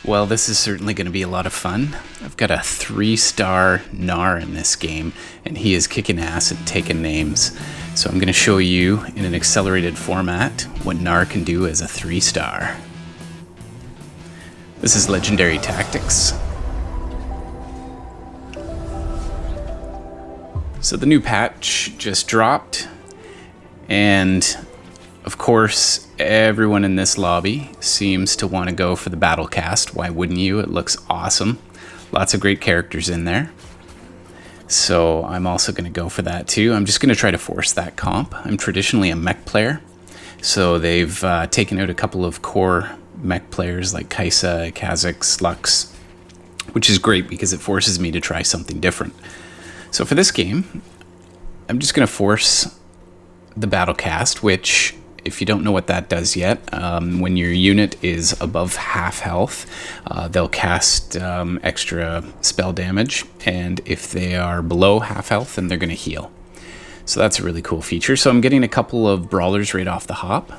Well, this is certainly going to be a lot of fun. I've got a 3-star Gnar in this game, and he is kicking ass and taking names. So I'm going to show you in an accelerated format what Gnar can do as a 3-star. This is Legendary Tactics. So the new patch just dropped, and of course everyone in this lobby seems to want to go for the Battlecast. Why wouldn't you? It looks awesome. Lots of great characters in there. So I'm also going to go for that too. I'm just going to try to force that comp. I'm traditionally a mech player, so they've taken out a couple of core mech players like Kaisa, Kha'Zix, Lux, which is great because it forces me to try something different. So for this game, I'm just going to force the Battlecast, which, if you don't know what that does yet, when your unit is above half health, they'll cast extra spell damage, and if they are below half health, then they're going to heal. So that's a really cool feature. So I'm getting a couple of brawlers right off the hop,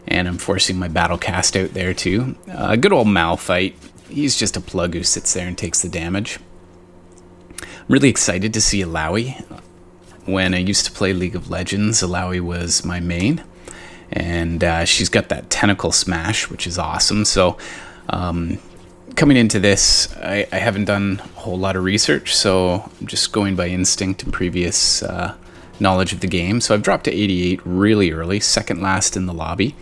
and I'm forcing my Battlecast out there too. Good old Malphite. He's just a plug who sits there and takes the damage. I'm really excited to see Illaoi. When I used to play League of Legends, Illaoi was my main, and she's got that tentacle smash, which is awesome. So coming into this, I haven't done a whole lot of research, so I'm just going by instinct and previous knowledge of the game. So I've dropped to 88 really early, second last in the lobby.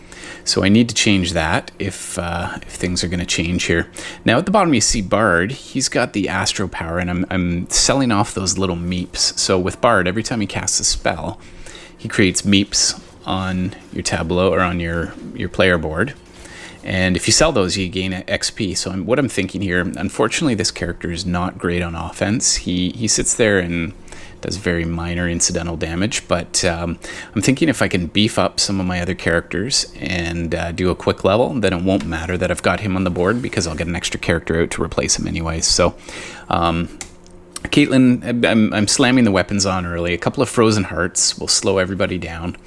So I need to change that if things are going to change here. Now at the bottom you see Bard. He's got the Astro power, and I'm selling off those little meeps. So with Bard, every time he casts a spell, he creates meeps on your tableau or on your player board. And if you sell those, you gain XP. So what I'm thinking here, unfortunately this character is not great on offense. He sits there and does very minor incidental damage, but I'm thinking if I can beef up some of my other characters and do a quick level, then it won't matter that I've got him on the board because I'll get an extra character out to replace him anyways. So Caitlyn, I'm slamming the weapons on early. A couple of Frozen Hearts will slow everybody down.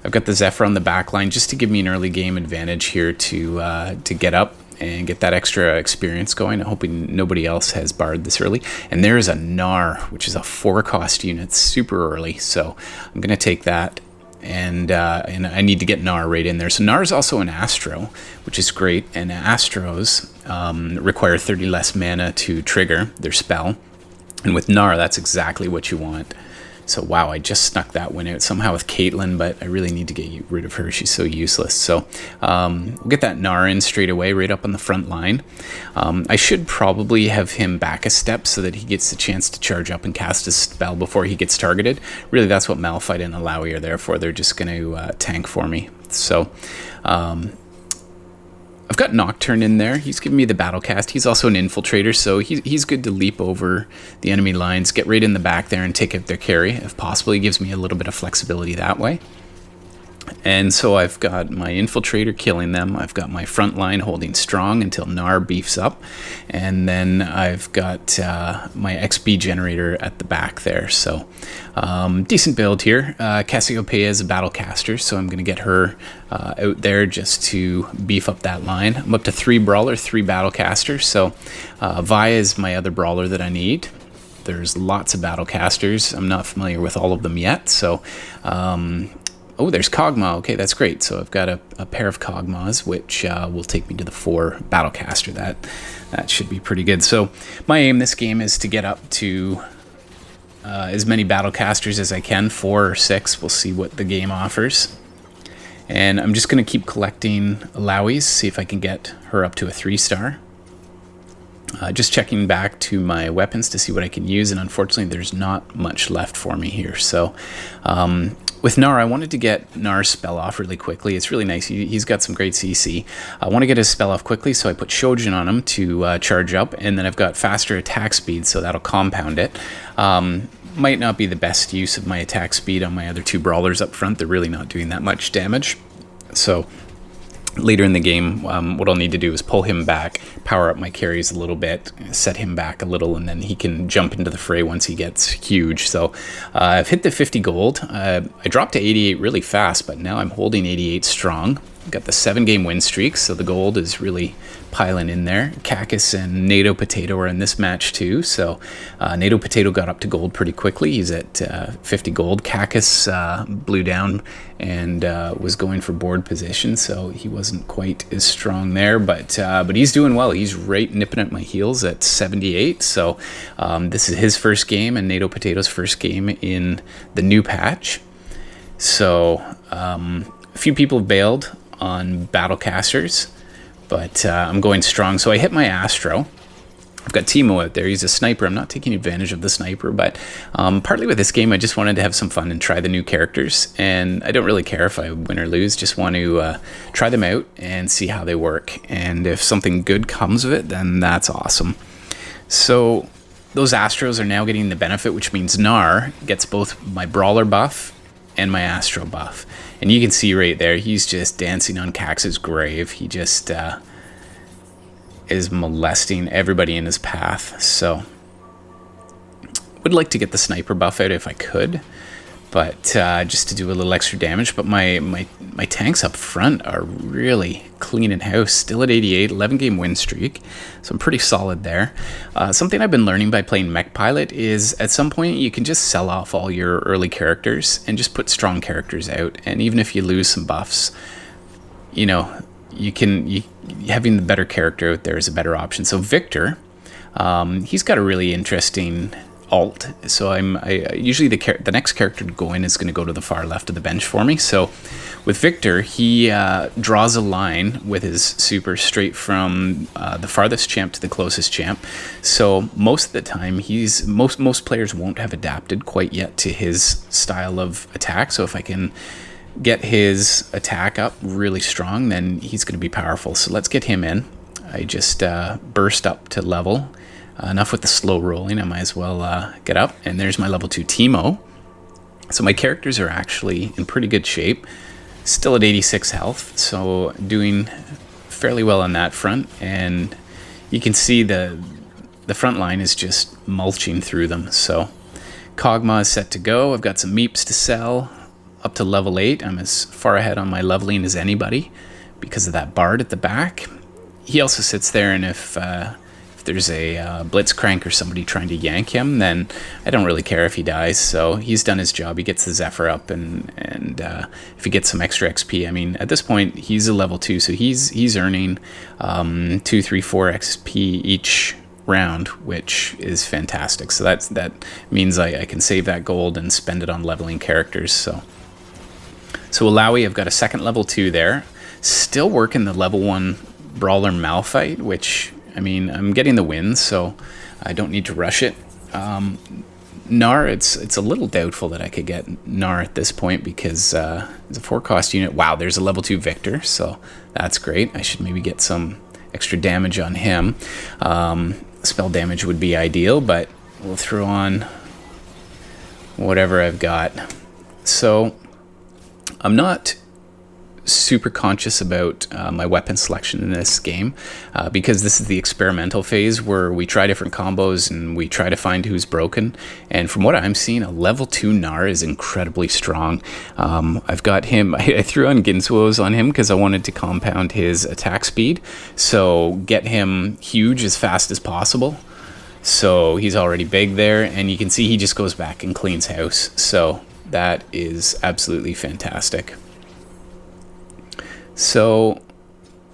I've got the Zephyr on the back line just to give me an early game advantage here to get up and get that extra experience going. I'm hoping nobody else has Bard this early. And there's a Gnar, which is a 4-cost unit, super early. So I'm going to take that, and I need to get Gnar right in there. So Gnar is also an Astro, which is great. And Astros require 30 less mana to trigger their spell. And with Gnar, that's exactly what you want. So wow, I just snuck that one out somehow with Caitlyn, but I really need to get rid of her. She's so useless. So we'll get that Gnar in straight away, right up on the front line. I should probably have him back a step so that he gets the chance to charge up and cast his spell before he gets targeted. Really, that's what Malphite and Illaoi are there for. They're just going to tank for me. So I've got Nocturne in there. He's giving me the Battlecast. He's also an infiltrator, so he's good to leap over the enemy lines, get right in the back there and take out their carry if possible. He gives me a little bit of flexibility that way. And so I've got my infiltrator killing them. I've got my front line holding strong until Gnar beefs up. And then I've got my XP generator at the back there. So decent build here. Cassiopeia is a Battlecaster, so I'm going to get her out there just to beef up that line. I'm up to 3 Brawler, 3 Battlecasters. So Vi is my other Brawler that I need. There's lots of Battlecasters. I'm not familiar with all of them yet, so... oh, there's Kog'Maw. Okay, that's great. So I've got a pair of Kog'Maws, which will take me to the 4 Battlecaster. That should be pretty good. So my aim this game is to get up to as many Battlecasters as I can, 4 or 6. We'll see what the game offers. And I'm just going to keep collecting Illaoi's, see if I can get her up to a 3-star. Just checking back to my weapons to see what I can use, and unfortunately there's not much left for me here. So with Gnar, I wanted to get Gnar's spell off really quickly. It's really nice. He's got some great CC. I want to get his spell off quickly, so I put Shojin on him to charge up, and then I've got faster attack speed, so that'll compound it. Might not be the best use of my attack speed on my other 2 Brawlers up front. They're really not doing that much damage. So later in the game, what I'll need to do is pull him back, power up my carries a little bit, set him back a little, and then he can jump into the fray once he gets huge. So I've hit the 50 gold. I dropped to 88 really fast, but now I'm holding 88 strong. got the 7-game win streak, so the gold is really piling in there. Cactus and NATO Potato are in this match too, so NATO Potato got up to gold pretty quickly. He's at 50 gold. Cactus blew down and was going for board position, so he wasn't quite as strong there, but he's doing well. He's right nipping at my heels at 78, so this is his first game and NATO Potato's first game in the new patch. So a few people have bailed on Battlecasters, but I'm going strong. So I hit my Astro. I've got Timo out there. He's a sniper. I'm not taking advantage of the sniper, but partly with this game, I just wanted to have some fun and try the new characters. And I don't really care if I win or lose. Just want to try them out and see how they work. And if something good comes of it, then that's awesome. So those Astros are now getting the benefit, which means Gnar gets both my Brawler buff and my Astro buff. And you can see right there, he's just dancing on Cax's grave. He just is molesting everybody in his path. So would like to get the sniper buff out if I could, but just to do a little extra damage. But my tanks up front are really cleaning house. Still at 88, 11-game win streak, so I'm pretty solid there. Something I've been learning by playing Mech Pilot is at some point you can just sell off all your early characters and just put strong characters out. And even if you lose some buffs, you know, having the better character out there is a better option. So Victor, he's got a really interesting alt. So I usually the next character to go in is going to go to the far left of the bench for me. So with Victor, he draws a line with his super straight from the farthest champ to the closest champ. So most of the time, most players won't have adapted quite yet to his style of attack. So if I can get his attack up really strong, then he's going to be powerful. So let's get him in. I just burst up to level. Enough with the slow rolling, I might as well get up. And there's my level 2 Timo. So my characters are actually in pretty good shape. Still at 86 health, so doing fairly well on that front. And you can see the front line is just mulching through them. So Kog'Maw is set to go. I've got some meeps to sell. Up to level 8. I'm as far ahead on my leveling as anybody because of that bard at the back. He also sits there, and if there's a blitzcrank or somebody trying to yank him, then I don't really care if he dies. So he's done his job. He gets the Zephyr up, and if he gets some extra XP, I mean, at this point he's a level 2, so he's earning 2, 3, 4 XP each round, which is fantastic. So that means I can save that gold and spend it on leveling characters. So Illaoi, I've got a second level 2 there. Still working the level 1 Brawler Malphite, which, I mean, I'm getting the wins, so I don't need to rush it. Gnar, it's a little doubtful that I could get Gnar at this point because it's a 4-cost unit. Wow, there's a level 2 Victor, so that's great. I should maybe get some extra damage on him. Spell damage would be ideal, but we'll throw on whatever I've got. So I'm not super conscious about my weapon selection in this game because this is the experimental phase where we try different combos and we try to find who's broken. And from what I'm seeing, a level 2 Gnar is incredibly strong. I've got him, I threw on Ginsuos on him because I wanted to compound his attack speed, so get him huge as fast as possible. So he's already big there, and you can see he just goes back and cleans house. So that is absolutely fantastic. So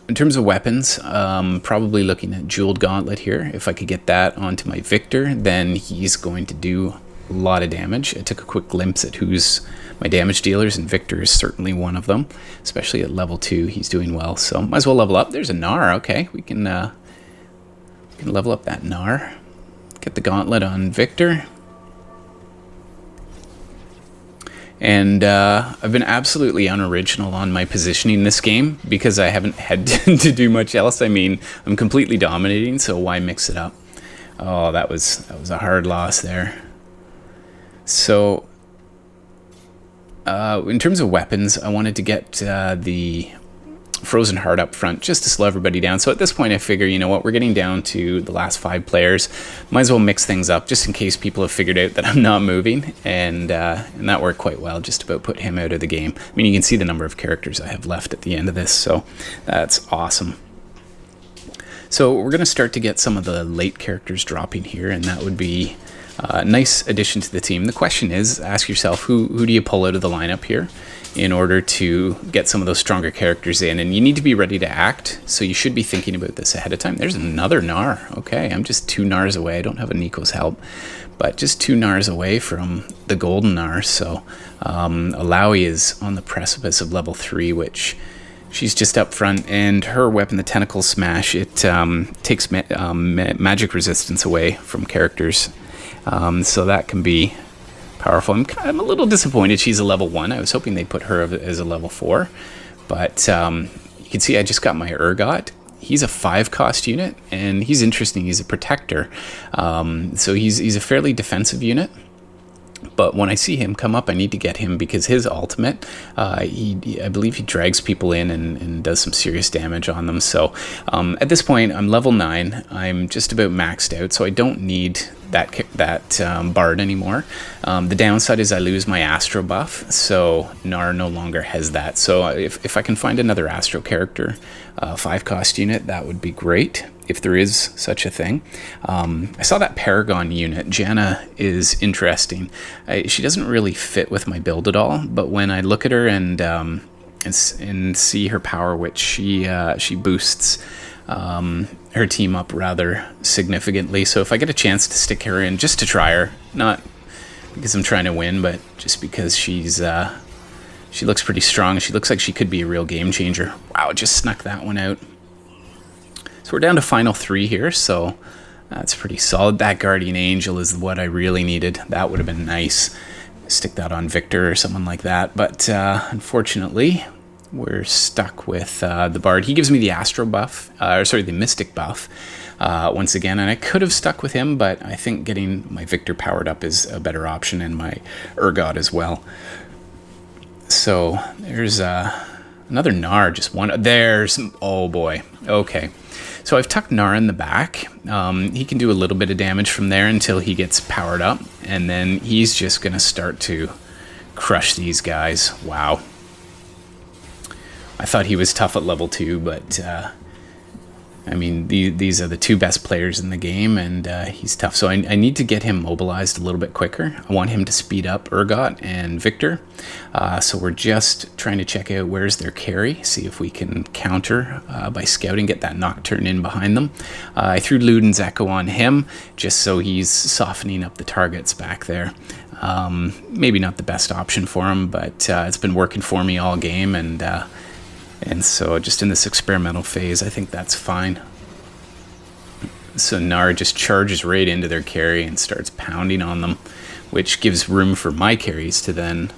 in terms of weapons, probably looking at Jeweled Gauntlet here. If I could get that onto my Victor, then he's going to do a lot of damage. I took a quick glimpse at who's my damage dealers, and Victor is certainly one of them, especially at level 2. He's doing well, so might as well level up. There's a Gnar. Okay, we can level up that Gnar. Get the Gauntlet on Victor. And I've been absolutely unoriginal on my positioning this game because I haven't had to do much else. I mean, I'm completely dominating, so why mix it up? Oh, that was a hard loss there. So, in terms of weapons, I wanted to get the Frozen Heart up front just to slow everybody down. So at this point I figure, you know what, we're getting down to the last 5 players. Might as well mix things up just in case people have figured out that I'm not moving. And that worked quite well, just about put him out of the game. I mean, you can see the number of characters I have left at the end of this, so that's awesome. So we're going to start to get some of the late characters dropping here, and that would be a nice addition to the team. The question is, ask yourself, who do you pull out of the lineup here in order to get some of those stronger characters in? And you need to be ready to act, so you should be thinking about this ahead of time. There's another Gnar. Okay, I'm just 2 Gnars away. I don't have a Nico's help, but just 2 Gnars away from the golden Gnar. So Illaoi is on the precipice of level 3, which she's just up front, and her weapon, the Tentacle Smash, it takes magic resistance away from characters. So that can be powerful. I'm a little disappointed she's a level 1. I was hoping they'd put her as a level 4. But you can see I just got my Urgot. He's a 5-cost unit, and he's interesting. He's a protector. So he's a fairly defensive unit. But when I see him come up, I need to get him because his ultimate, I believe he drags people in and does some serious damage on them. So at this point, I'm level 9. I'm just about maxed out, so I don't need that Bard anymore. The downside is I lose my Astro buff, so Gnar no longer has that. So if I can find another Astro character, 5-cost unit, that would be great, if there is such a thing. I saw that Paragon unit. Janna is interesting. She doesn't really fit with my build at all, but when I look at her and see her power, which she boosts her team up rather significantly. So if I get a chance to stick her in just to try her, not because I'm trying to win, but just because she looks pretty strong. She looks like she could be a real game changer. Wow, just snuck that one out. So we're down to final 3 here, so that's pretty solid. That Guardian Angel is what I really needed. That would have been nice. Stick that on Victor or someone like that, but unfortunately we're stuck with the Bard. He gives me the Astro buff, the Mystic buff once again, and I could have stuck with him, but I think getting my Victor powered up is a better option, and my Urgot as well. So there's another Gnar, just one. There's, oh boy, okay. So I've tucked Gnar in the back. He can do a little bit of damage from there until he gets powered up, and then he's just going to start to crush these guys. Wow. I thought he was tough at level 2, but I mean, these are the 2 best players in the game, and he's tough. So I need to get him mobilized a little bit quicker. I want him to speed up Urgot and Victor. So we're just trying to check out where's their carry, see if we can counter by scouting, get that Nocturne in behind them. I threw Luden's Echo on him just so he's softening up the targets back there. Maybe not the best option for him, but it's been working for me all game, and so just in this experimental phase, I think that's fine. So Gnar just charges right into their carry and starts pounding on them, which gives room for my carries to then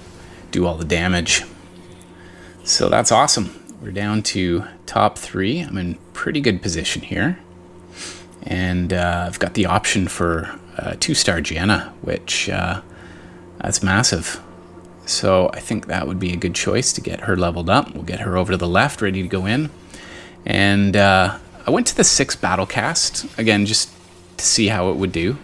do all the damage. So that's awesome. We're down to top 3. I'm in pretty good position here. And I've got the option for 2-star Janna, which that's massive. So I think that would be a good choice to get her leveled up. We'll get her over to the left, ready to go in. And I went to the 6 Battlecast, again, just to see how it would do.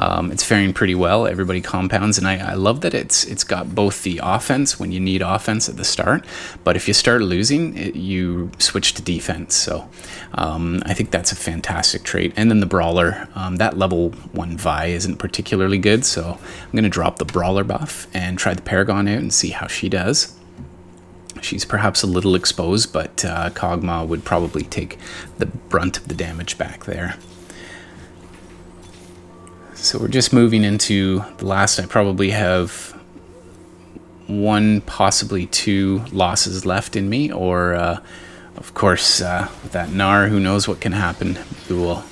It's faring pretty well. Everybody compounds, and I love that it's got both the offense when you need offense at the start, but if you start losing, you switch to defense. So I think that's a fantastic trait. And then the Brawler, that level 1 Vi isn't particularly good, so I'm going to drop the Brawler buff and try the Paragon out and see how she does. She's perhaps a little exposed, but Kog'Maw would probably take the brunt of the damage back there. So we're just moving into the last. I probably have 1, possibly 2 losses left in me, or of course with that Gnar, who knows what can happen. We will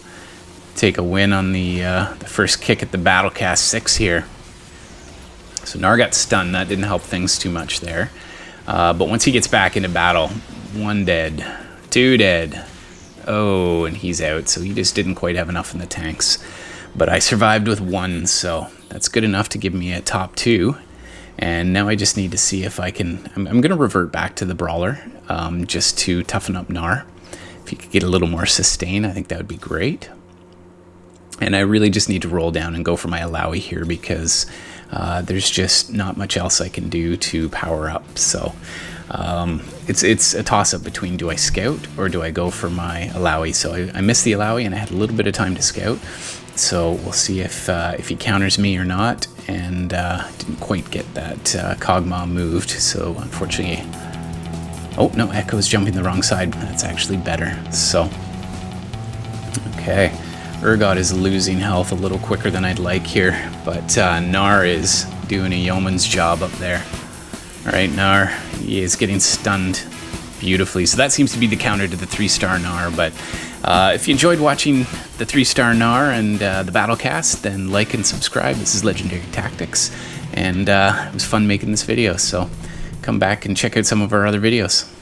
take a win on the first kick at the Battlecast 6 here. So Gnar got stunned. That didn't help things too much there. But once he gets back into battle, 1 dead, 2 dead. Oh, and he's out. So he just didn't quite have enough in the tanks. But I survived with 1, so that's good enough to give me a top 2. And now I just need to see if I can... I'm going to revert back to the Brawler just to toughen up Gnar. If you could get a little more sustain, I think that would be great. And I really just need to roll down and go for my Illaoi here because there's just not much else I can do to power up. So it's a toss-up between do I scout or do I go for my Illaoi. So I missed the Illaoi and I had a little bit of time to scout. So we'll see if he counters me or not. And didn't quite get that Kog'Maw moved. So unfortunately... Oh, no, Echo's jumping the wrong side. That's actually better. So, okay. Urgot is losing health a little quicker than I'd like here, but Gnar is doing a yeoman's job up there. All right, Gnar, he is getting stunned beautifully. So that seems to be the counter to the 3-star Gnar, but if you enjoyed watching the 3-star Gnar and the Battlecast, then like and subscribe. This is Legendary Tactics, and it was fun making this video, so come back and check out some of our other videos.